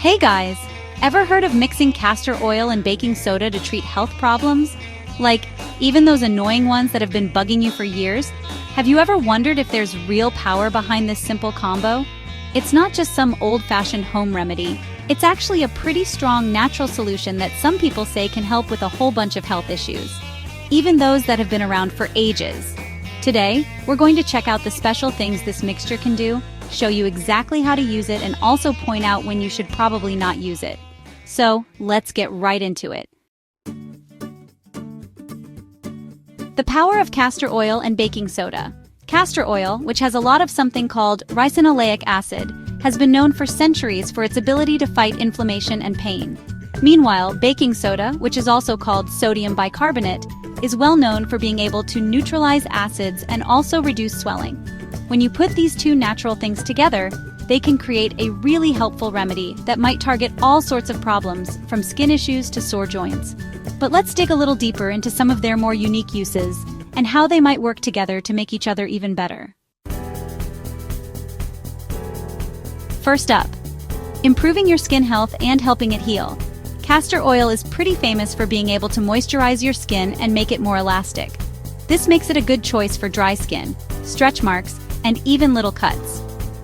Hey guys! Ever heard of mixing castor oil and baking soda to treat health problems? Like, even those annoying ones that have been bugging you for years? Have you ever wondered if there's real power behind this simple combo? It's not just some old-fashioned home remedy. It's actually a pretty strong natural solution that some people say can help with a whole bunch of health issues, even those that have been around for ages. Today, we're going to check out the special things this mixture can do, show you exactly how to use it, and also point out when you should probably not use it. So, let's get right into it. The power of castor oil and baking soda. Castor oil, which has a lot of something called ricinoleic acid, has been known for centuries for its ability to fight inflammation and pain. Meanwhile, baking soda, which is also called sodium bicarbonate, is well known for being able to neutralize acids and also reduce swelling. When you put these two natural things together, they can create a really helpful remedy that might target all sorts of problems, from skin issues to sore joints. But let's dig a little deeper into some of their more unique uses and how they might work together to make each other even better. First up, improving your skin health and helping it heal. Castor oil is pretty famous for being able to moisturize your skin and make it more elastic. This makes it a good choice for dry skin, stretch marks, and even little cuts.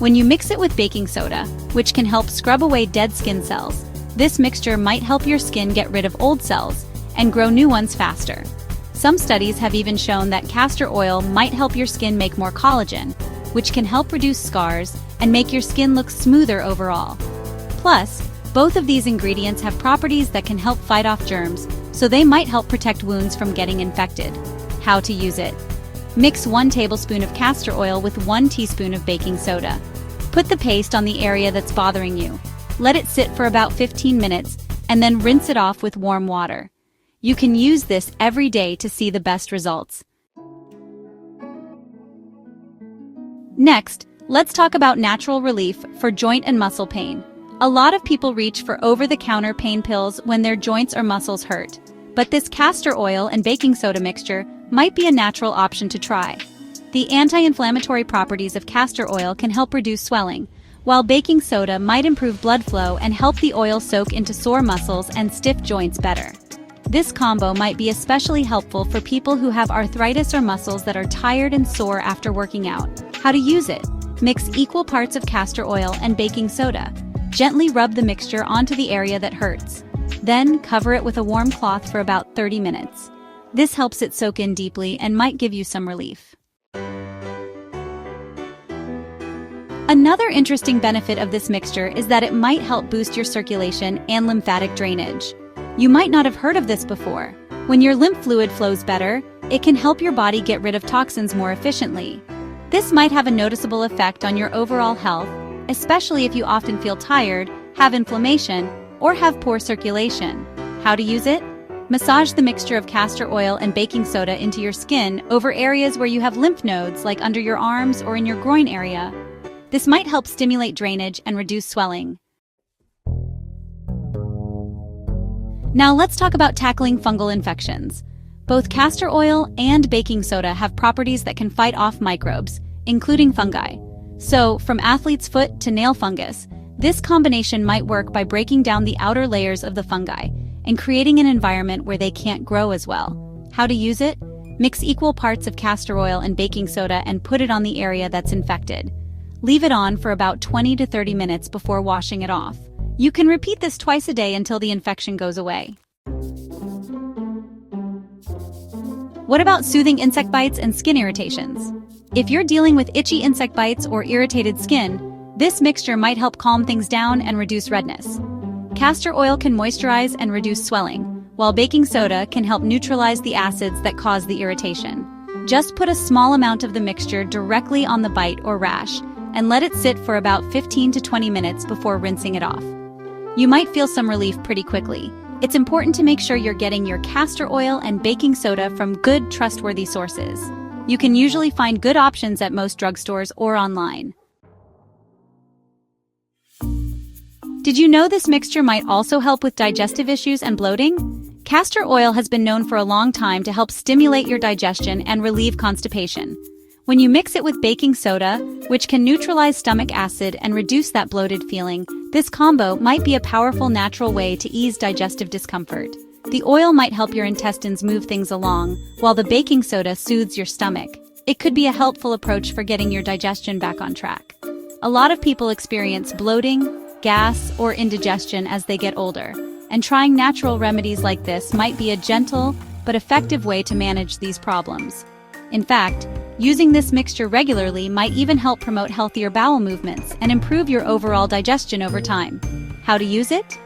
When you mix it with baking soda, which can help scrub away dead skin cells, this mixture might help your skin get rid of old cells and grow new ones faster. Some studies have even shown that castor oil might help your skin make more collagen, which can help reduce scars and make your skin look smoother overall. Plus, both of these ingredients have properties that can help fight off germs, so they might help protect wounds from getting infected. How to use it. Mix 1 tablespoon of castor oil with 1 teaspoon of baking soda. Put the paste on the area that's bothering you. Let it sit for about 15 minutes, and then rinse it off with warm water. You can use this every day to see the best results. Next, let's talk about natural relief for joint and muscle pain. A lot of people reach for over-the-counter pain pills when their joints or muscles hurt. But this castor oil and baking soda mixture might be a natural option to try. The anti-inflammatory properties of castor oil can help reduce swelling, while baking soda might improve blood flow and help the oil soak into sore muscles and stiff joints better. This combo might be especially helpful for people who have arthritis or muscles that are tired and sore after working out. How to use it? Mix equal parts of castor oil and baking soda. Gently rub the mixture onto the area that hurts. Then cover it with a warm cloth for about 30 minutes. This helps it soak in deeply and might give you some relief. Another interesting benefit of this mixture is that it might help boost your circulation and lymphatic drainage. You might not have heard of this before. When your lymph fluid flows better, it can help your body get rid of toxins more efficiently. This might have a noticeable effect on your overall health, especially if you often feel tired, have inflammation, or have poor circulation. How to use it? Massage the mixture of castor oil and baking soda into your skin over areas where you have lymph nodes, like under your arms or in your groin area. This might help stimulate drainage and reduce swelling. Now let's talk about tackling fungal infections. Both castor oil and baking soda have properties that can fight off microbes, including fungi. So, from athlete's foot to nail fungus, this combination might work by breaking down the outer layers of the fungi and creating an environment where they can't grow as well. How to use it? Mix equal parts of castor oil and baking soda and put it on the area that's infected. Leave it on for about 20 to 30 minutes before washing it off. You can repeat this twice a day until the infection goes away. What about soothing insect bites and skin irritations? If you're dealing with itchy insect bites or irritated skin, this mixture might help calm things down and reduce redness. Castor oil can moisturize and reduce swelling, while baking soda can help neutralize the acids that cause the irritation. Just put a small amount of the mixture directly on the bite or rash, and let it sit for about 15 to 20 minutes before rinsing it off. You might feel some relief pretty quickly. It's important to make sure you're getting your castor oil and baking soda from good, trustworthy sources. You can usually find good options at most drugstores or online. Did you know this mixture might also help with digestive issues and bloating? Castor oil has been known for a long time to help stimulate your digestion and relieve constipation. When you mix it with baking soda, which can neutralize stomach acid and reduce that bloated feeling, This combo might be a powerful natural way to ease digestive discomfort. The oil might help your intestines move things along, while the baking soda soothes your stomach. It could be a helpful approach for getting your digestion back on track. A lot of people experience bloating, gas, or indigestion as they get older, and trying natural remedies like this might be a gentle but effective way to manage these problems. In fact, using this mixture regularly might even help promote healthier bowel movements and improve your overall digestion over time. How to use it?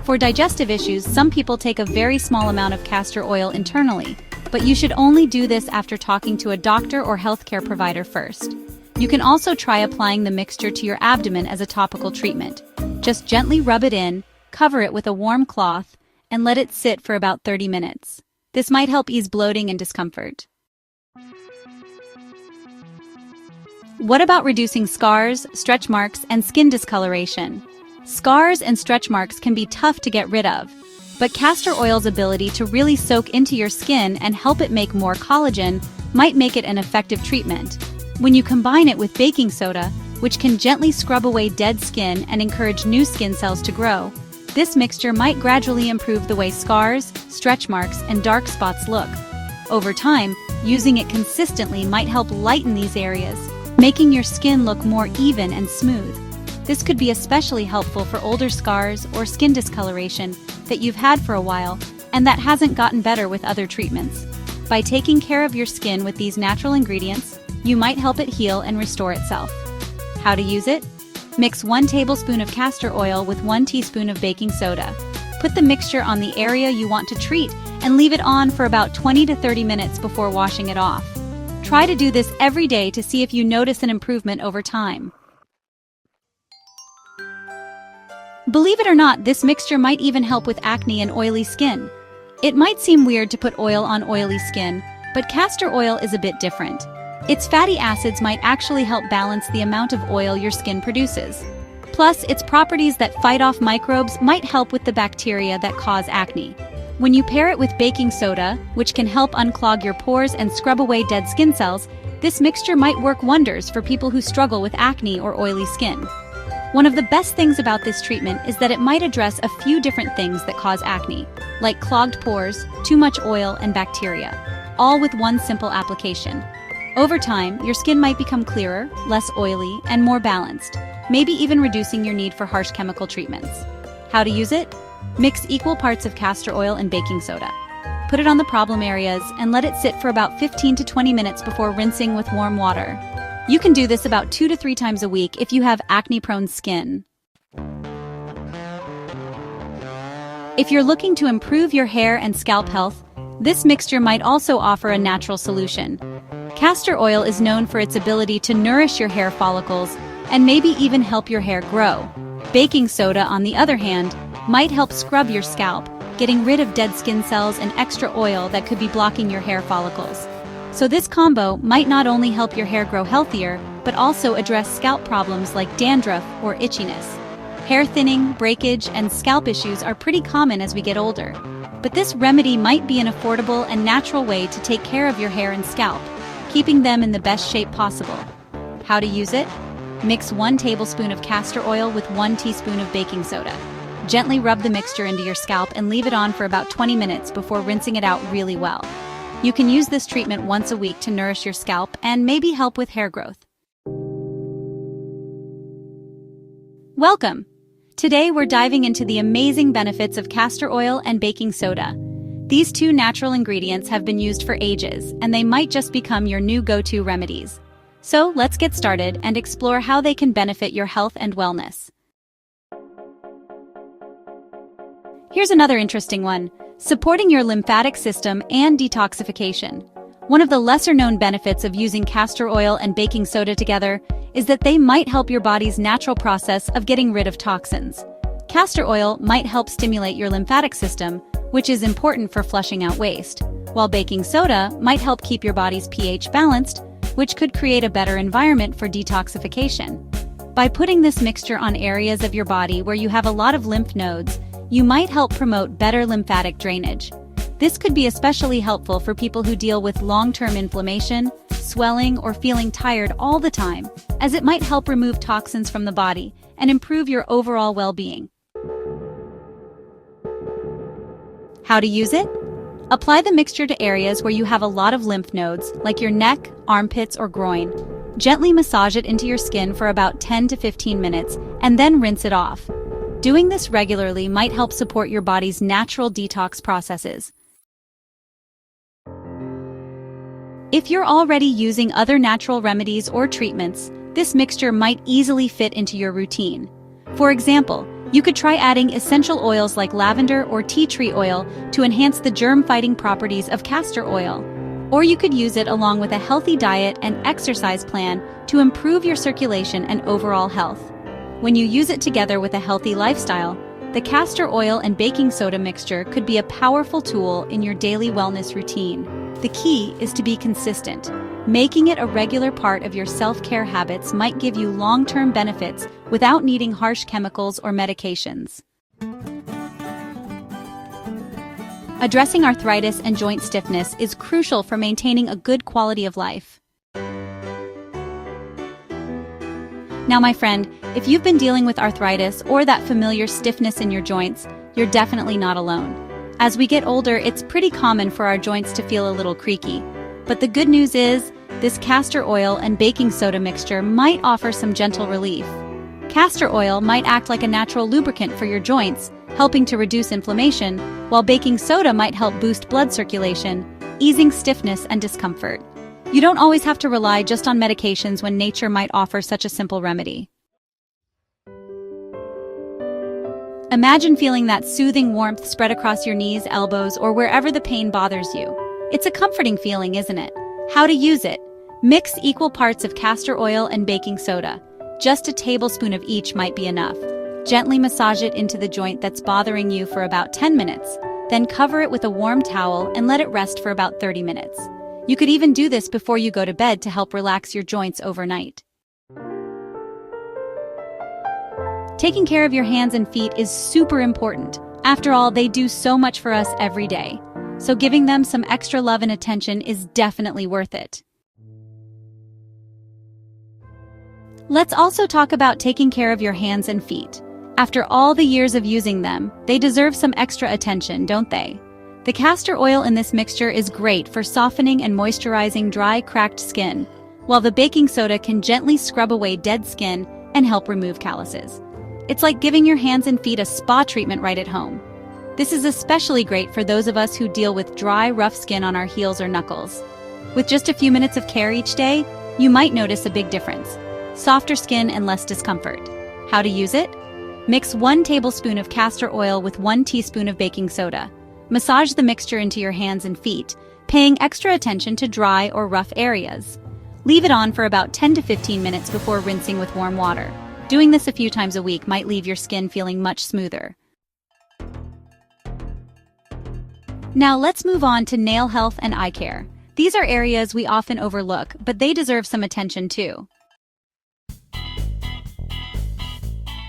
For digestive issues, some people take a very small amount of castor oil internally, but you should only do this after talking to a doctor or healthcare provider first. You can also try applying the mixture to your abdomen as a topical treatment. Just gently rub it in, cover it with a warm cloth, and let it sit for about 30 minutes. This might help ease bloating and discomfort. What about reducing scars, stretch marks, and skin discoloration? Scars and stretch marks can be tough to get rid of, but castor oil's ability to really soak into your skin and help it make more collagen might make it an effective treatment. When you combine it with baking soda, which can gently scrub away dead skin and encourage new skin cells to grow, this mixture might gradually improve the way scars, stretch marks, and dark spots look. Over time, using it consistently might help lighten these areas, making your skin look more even and smooth. This could be especially helpful for older scars or skin discoloration that you've had for a while and that hasn't gotten better with other treatments. By taking care of your skin with these natural ingredients, you might help it heal and restore itself. How to use it? Mix 1 tablespoon of castor oil with 1 teaspoon of baking soda. Put the mixture on the area you want to treat and leave it on for about 20 to 30 minutes before washing it off. Try to do this every day to see if you notice an improvement over time. Believe it or not, this mixture might even help with acne and oily skin. It might seem weird to put oil on oily skin, but castor oil is a bit different. Its fatty acids might actually help balance the amount of oil your skin produces. Plus, its properties that fight off microbes might help with the bacteria that cause acne. When you pair it with baking soda, which can help unclog your pores and scrub away dead skin cells, this mixture might work wonders for people who struggle with acne or oily skin. One of the best things about this treatment is that it might address a few different things that cause acne, like clogged pores, too much oil, and bacteria, all with one simple application. Over time, your skin might become clearer, less oily, and more balanced, maybe even reducing your need for harsh chemical treatments. How to use it? Mix equal parts of castor oil and baking soda. Put it on the problem areas and let it sit for about 15 to 20 minutes before rinsing with warm water. You can do this about 2 to 3 times a week if you have acne-prone skin. If you're looking to improve your hair and scalp health, this mixture might also offer a natural solution. Castor oil is known for its ability to nourish your hair follicles and maybe even help your hair grow. Baking soda, on the other hand, might help scrub your scalp, getting rid of dead skin cells and extra oil that could be blocking your hair follicles. So this combo might not only help your hair grow healthier, but also address scalp problems like dandruff or itchiness. Hair thinning, breakage, and scalp issues are pretty common as we get older. But this remedy might be an affordable and natural way to take care of your hair and scalp, keeping them in the best shape possible. How to use it? Mix 1 tablespoon of castor oil with 1 teaspoon of baking soda. Gently rub the mixture into your scalp and leave it on for about 20 minutes before rinsing it out really well. You can use this treatment once a week to nourish your scalp and maybe help with hair growth. Welcome! Today we're diving into the amazing benefits of castor oil and baking soda. These 2 natural ingredients have been used for ages, and they might just become your new go-to remedies. So let's get started and explore how they can benefit your health and wellness. Here's another interesting one: supporting your lymphatic system and detoxification. One of the lesser-known benefits of using castor oil and baking soda together is that they might help your body's natural process of getting rid of toxins. Castor oil might help stimulate your lymphatic system, which is important for flushing out waste, while baking soda might help keep your body's pH balanced, which could create a better environment for detoxification. By putting this mixture on areas of your body where you have a lot of lymph nodes, you might help promote better lymphatic drainage. This could be especially helpful for people who deal with long-term inflammation, swelling or feeling tired all the time, as it might help remove toxins from the body and improve your overall well-being. How to use it? Apply the mixture to areas where you have a lot of lymph nodes, like your neck, armpits, or groin. Gently massage it into your skin for about 10 to 15 minutes, and then rinse it off. Doing this regularly might help support your body's natural detox processes. If you're already using other natural remedies or treatments, this mixture might easily fit into your routine. For example, you could try adding essential oils like lavender or tea tree oil to enhance the germ-fighting properties of castor oil. Or you could use it along with a healthy diet and exercise plan to improve your circulation and overall health. When you use it together with a healthy lifestyle, the castor oil and baking soda mixture could be a powerful tool in your daily wellness routine. The key is to be consistent. Making it a regular part of your self-care habits might give you long-term benefits without needing harsh chemicals or medications. Addressing arthritis and joint stiffness is crucial for maintaining a good quality of life. Now, my friend, if you've been dealing with arthritis or that familiar stiffness in your joints, you're definitely not alone. As we get older, it's pretty common for our joints to feel a little creaky. But the good news is, this castor oil and baking soda mixture might offer some gentle relief. Castor oil might act like a natural lubricant for your joints, helping to reduce inflammation, while baking soda might help boost blood circulation, easing stiffness and discomfort. You don't always have to rely just on medications when nature might offer such a simple remedy. Imagine feeling that soothing warmth spread across your knees, elbows, or wherever the pain bothers you. It's a comforting feeling, isn't it? How to use it? Mix equal parts of castor oil and baking soda. Just a tablespoon of each might be enough. Gently massage it into the joint that's bothering you for about 10 minutes. Then cover it with a warm towel and let it rest for about 30 minutes. You could even do this before you go to bed to help relax your joints overnight. Taking care of your hands and feet is super important. After all, they do so much for us every day. So giving them some extra love and attention is definitely worth it. Let's also talk about taking care of your hands and feet. After all the years of using them, they deserve some extra attention, don't they? The castor oil in this mixture is great for softening and moisturizing dry, cracked skin, while the baking soda can gently scrub away dead skin and help remove calluses. It's like giving your hands and feet a spa treatment right at home. This is especially great for those of us who deal with dry, rough skin on our heels or knuckles. With just a few minutes of care each day, you might notice a big difference. Softer skin and less discomfort. How to use it? Mix 1 tablespoon of castor oil with 1 teaspoon of baking soda. Massage the mixture into your hands and feet, paying extra attention to dry or rough areas. Leave it on for about 10 to 15 minutes before rinsing with warm water. Doing this a few times a week might leave your skin feeling much smoother. Now let's move on to nail health and eye care. These are areas we often overlook, but they deserve some attention too.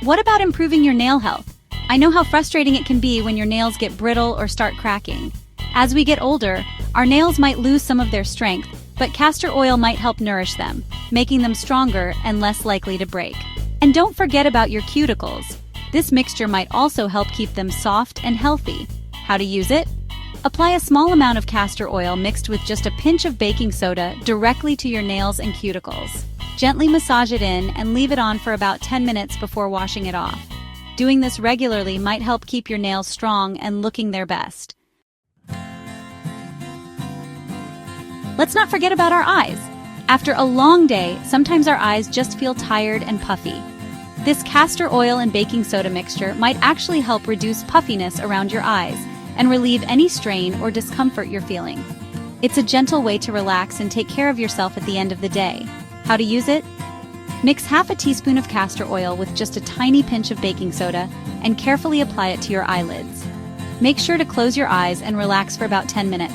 What about improving your nail health? I know how frustrating it can be when your nails get brittle or start cracking. As we get older, our nails might lose some of their strength, but castor oil might help nourish them, making them stronger and less likely to break. And don't forget about your cuticles. This mixture might also help keep them soft and healthy. How to use it? Apply a small amount of castor oil mixed with just a pinch of baking soda directly to your nails and cuticles. Gently massage it in and leave it on for about 10 minutes before washing it off. Doing this regularly might help keep your nails strong and looking their best. Let's not forget about our eyes. After a long day, sometimes our eyes just feel tired and puffy. This castor oil and baking soda mixture might actually help reduce puffiness around your eyes and relieve any strain or discomfort you're feeling. It's a gentle way to relax and take care of yourself at the end of the day. How to use it? Mix half a teaspoon of castor oil with just a tiny pinch of baking soda and carefully apply it to your eyelids. Make sure to close your eyes and relax for about 10 minutes.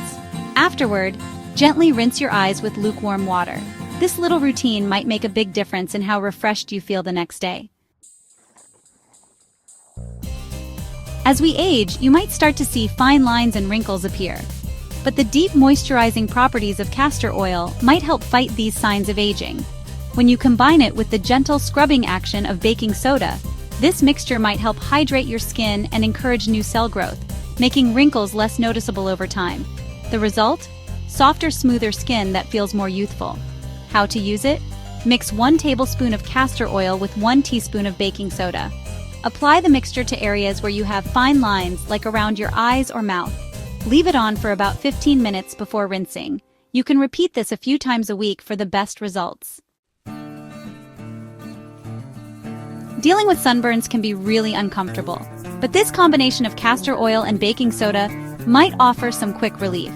Afterward, gently rinse your eyes with lukewarm water. This little routine might make a big difference in how refreshed you feel the next day. As we age, you might start to see fine lines and wrinkles appear. but the deep moisturizing properties of castor oil might help fight these signs of aging. When you combine it with the gentle scrubbing action of baking soda, this mixture might help hydrate your skin and encourage new cell growth, making wrinkles less noticeable over time. The result? Softer, smoother skin that feels more youthful. How to use it? Mix 1 tablespoon of castor oil with 1 teaspoon of baking soda. Apply the mixture to areas where you have fine lines, like around your eyes or mouth. Leave it on for about 15 minutes before rinsing. You can repeat this a few times a week for the best results. Dealing with sunburns can be really uncomfortable, but this combination of castor oil and baking soda might offer some quick relief.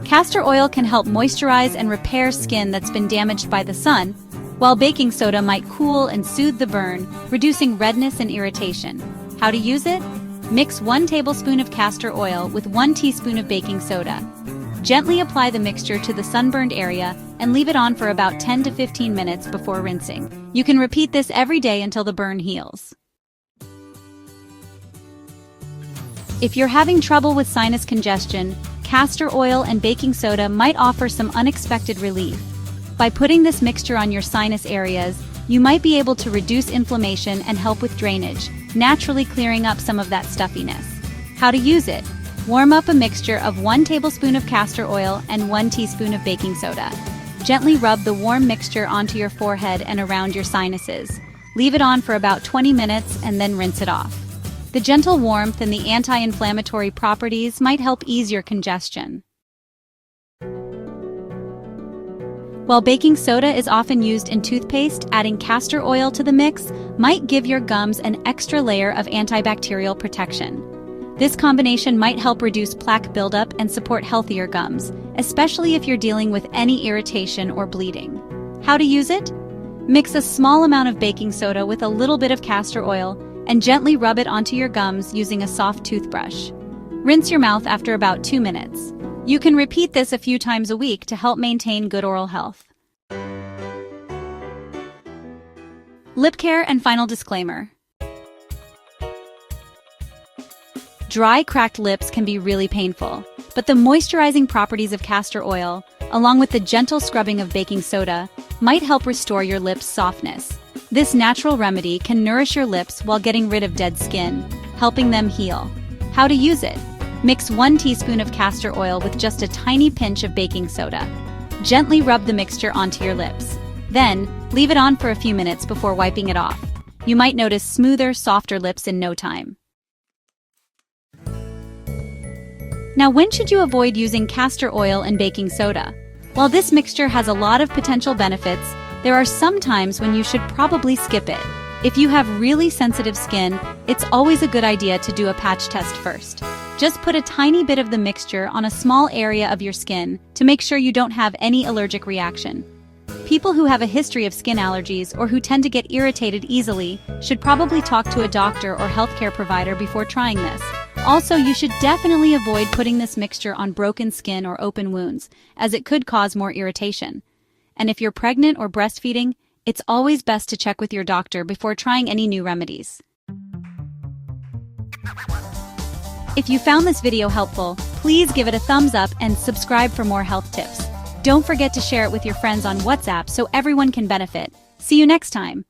Castor oil can help moisturize and repair skin that's been damaged by the sun, while baking soda might cool and soothe the burn, reducing redness and irritation. How to use it? Mix 1 tablespoon of castor oil with 1 teaspoon of baking soda. Gently apply the mixture to the sunburned area and leave it on for about 10 to 15 minutes before rinsing. You can repeat this every day until the burn heals. If you're having trouble with sinus congestion, castor oil and baking soda might offer some unexpected relief. By putting this mixture on your sinus areas, you might be able to reduce inflammation and help with drainage, naturally clearing up some of that stuffiness. How to use it? Warm up a mixture of 1 tablespoon of castor oil and 1 teaspoon of baking soda. Gently rub the warm mixture onto your forehead and around your sinuses. Leave it on for about 20 minutes and then rinse it off. The gentle warmth and the anti-inflammatory properties might help ease your congestion. While baking soda is often used in toothpaste, adding castor oil to the mix might give your gums an extra layer of antibacterial protection. This combination might help reduce plaque buildup and support healthier gums, especially if you're dealing with any irritation or bleeding. How to use it? Mix a small amount of baking soda with a little bit of castor oil and gently rub it onto your gums using a soft toothbrush. Rinse your mouth after about 2 minutes. You can repeat this a few times a week to help maintain good oral health. Lip care and final disclaimer. Dry, cracked lips can be really painful, but the moisturizing properties of castor oil, along with the gentle scrubbing of baking soda, might help restore your lips' softness. This natural remedy can nourish your lips while getting rid of dead skin, helping them heal. How to use it? Mix 1 teaspoon of castor oil with just a tiny pinch of baking soda. Gently rub the mixture onto your lips. Then, leave it on for a few minutes before wiping it off. You might notice smoother, softer lips in no time. Now, when should you avoid using castor oil and baking soda? While this mixture has a lot of potential benefits, there are some times when you should probably skip it. If you have really sensitive skin, it's always a good idea to do a patch test first. Just put a tiny bit of the mixture on a small area of your skin to make sure you don't have any allergic reaction. People who have a history of skin allergies or who tend to get irritated easily should probably talk to a doctor or healthcare provider before trying this. Also, you should definitely avoid putting this mixture on broken skin or open wounds, as it could cause more irritation. And if you're pregnant or breastfeeding, it's always best to check with your doctor before trying any new remedies. If you found this video helpful, please give it a thumbs up and subscribe for more health tips. Don't forget to share it with your friends on WhatsApp so everyone can benefit. See you next time.